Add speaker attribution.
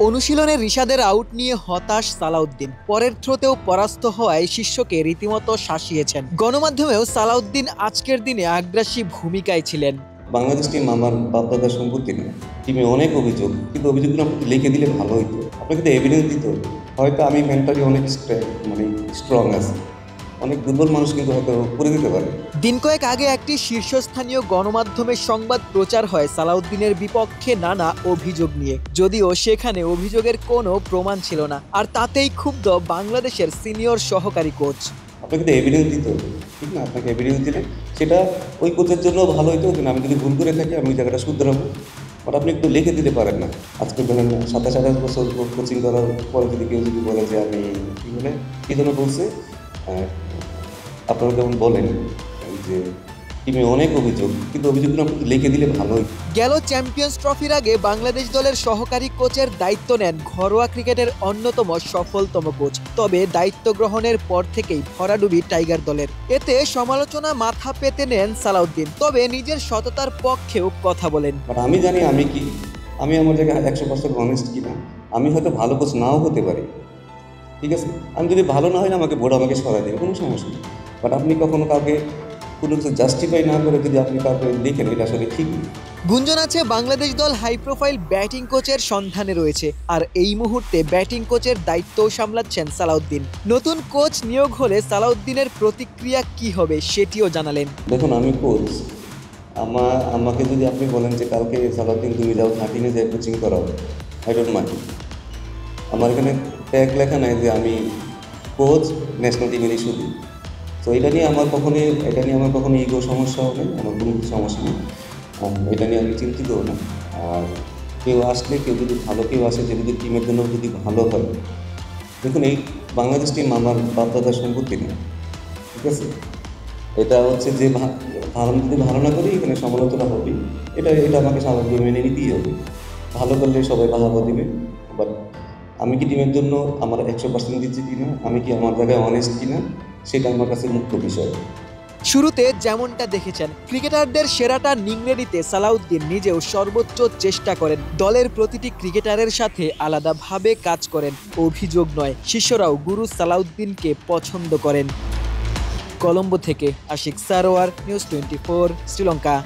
Speaker 1: অনুশীলনে রিশাদের আউট নিয়ে হতাশ সালাউদ্দিন। পরের থ্রোতেও পরাস্ত হওয়ায় শিষ্যকে রীতিমতো শাসিয়েছেন। গণমাধ্যমেও সালাউদ্দিন আজকের দিনে আগ্রাসী ভূমিকায় ছিলেন।
Speaker 2: বাংলাদেশ টিম আমার বাপদাদার সম্পত্তি না। টিমে অনেক অভিযোগ, কিন্তু অভিযোগগুলো আপনি লিখে দিলে ভালো হইতো। আপনাকে তো এভিডেন্স দিতে হবে। হয়তো আমি মেন্টালি অনেক স্ট্রং আছি, অনেক দুর্বল মানুষ কিন্তু হয়তো করে দিতে পারে।
Speaker 1: দিন কয়েক আগে একটি শীর্ষস্থানীয় গণমাধ্যমে সংবাদ প্রচার হয় সালাউদ্দিনের বিপক্ষে নানা অভিযোগ নিয়ে, যদিও সেখানে অভিযোগের কোনো প্রমাণ ছিল না। আর তাতেই ক্ষুব্ধ বাংলাদেশের সিনিয়র সহকারী কোচ।
Speaker 2: আপনাকে তো এভিডেন্স দিতে হবে, ঠিক না? আপনাকে এভিডেন্স দিলে সেটা ওই কোচের জন্য ভালো হইতো, কিন্তু আমি যদি ভুল করে থাকি আমি ওই জায়গাটা শুধরাবো। বাট আপনি একটু লিখে দিতে পারেন না। আজকে বলেন 27-28 বছর কোচিং করার পরে যদি কেউ যদি বলে যে আমি কী জন্য বলছে, আপনারা যেমন বলেন যে টিমে অনেক অভিযোগ, কিন্তু অভিযোগগুলো আপনি লিখে দিলে ভালো হইতো।
Speaker 1: গেল চ্যাম্পিয়ন্স ট্রফির আগে বাংলাদেশ দলের সহকারী কোচের দায়িত্ব নেন ঘরোয়া ক্রিকেটের অন্যতম সফলতম কোচ। তবে দায়িত্ব গ্রহণের পর থেকেই ভরাডুবি টাইগার দলের। এতে সমালোচনা মাথা পেতে নেন সালাউদ্দিন, তবে নিজের সততার পক্ষেও কথা বলেন।
Speaker 2: বাট আমি জানি আমি আমার জায়গায় 100% অনেস্ট কিনা। আমি হয়তো ভালো কোচ নাও হতে পারি, ঠিক আছে? আমি যদি ভালো না হয় না, বোর্ড আমাকে সরাই দেবে, কোনো সমস্যা নেই। বাট আপনি কখনো কাউকে কোনো কিছু জাস্টিফাই না করে যদি আপনি কাউকে লিখেন, এটা আসলে ঠিক না।
Speaker 1: গুঞ্জন আছে বাংলাদেশ দল হাই প্রোফাইল ব্যাটিং কোচের সন্ধানে রয়েছে, আর এই মুহূর্তে ব্যাটিং কোচের দায়িত্বও সামলাচ্ছেন সালাউদ্দিন। নতুন কোচ নিয়োগ হলে সালাউদ্দিনের প্রতিক্রিয়া কি হবে সেটিও জানালেন।
Speaker 2: দেখুন, আমি কোচ, আমাকে যদি আপনি বলেন যে কালকে সালাউদ্দিন তুমি যাও 13-এ যে কোচিং করাও, আই ডোন্ট মাইন্ড। আমার এখানে ট্যাগ লেখা নাই যে আমি কোচ ন্যাশনাল টিমেরই শুধু। তো এটা নিয়ে আমার কখনো ইগো সমস্যা হবে, আমার কোনো সমস্যা নেই। এটা নিয়ে আমি চিন্তিতও না। আর কেউ আসলে, কেউ যদি ভালো কেউ আসে, যে যদি টিমের জন্য যদি ভালো হয়, দেখুন এই বাংলাদেশ টিম আমার বাপদাদার সম্পত্তি না, ঠিক আছে? এটা হচ্ছে যে যদি ভালো না করি, এখানে সমালোচনা হবে। এটা আমাকে স্বাভাবিক মেনে নিতেই হবে। ভালো করলে সবাই বাহাবা দিবে। বাট আমি কি টিমের জন্য আমার 100% দিচ্ছি কিনা, আমি কি আমার জায়গায় অনেস্ট কিনা, সেটা আমার কাছে মুখ্য বিষয়।
Speaker 1: শুরুতে যেমনটা দেখেছেন, ক্রিকেটারদের সেরাটা নিংড়ে দিতে সালাউদ্দিন নিজেও সর্বোচ্চ চেষ্টা করেন। দলের প্রতিটি ক্রিকেটারের সাথে আলাদাভাবে কাজ করেন। অভিযোগ নয়, শিষ্যরাও গুরু সালাউদ্দিনকে পছন্দ করেন। কলম্বো থেকে আশিক সারোয়ার, নিউজ 24, শ্রীলঙ্কা।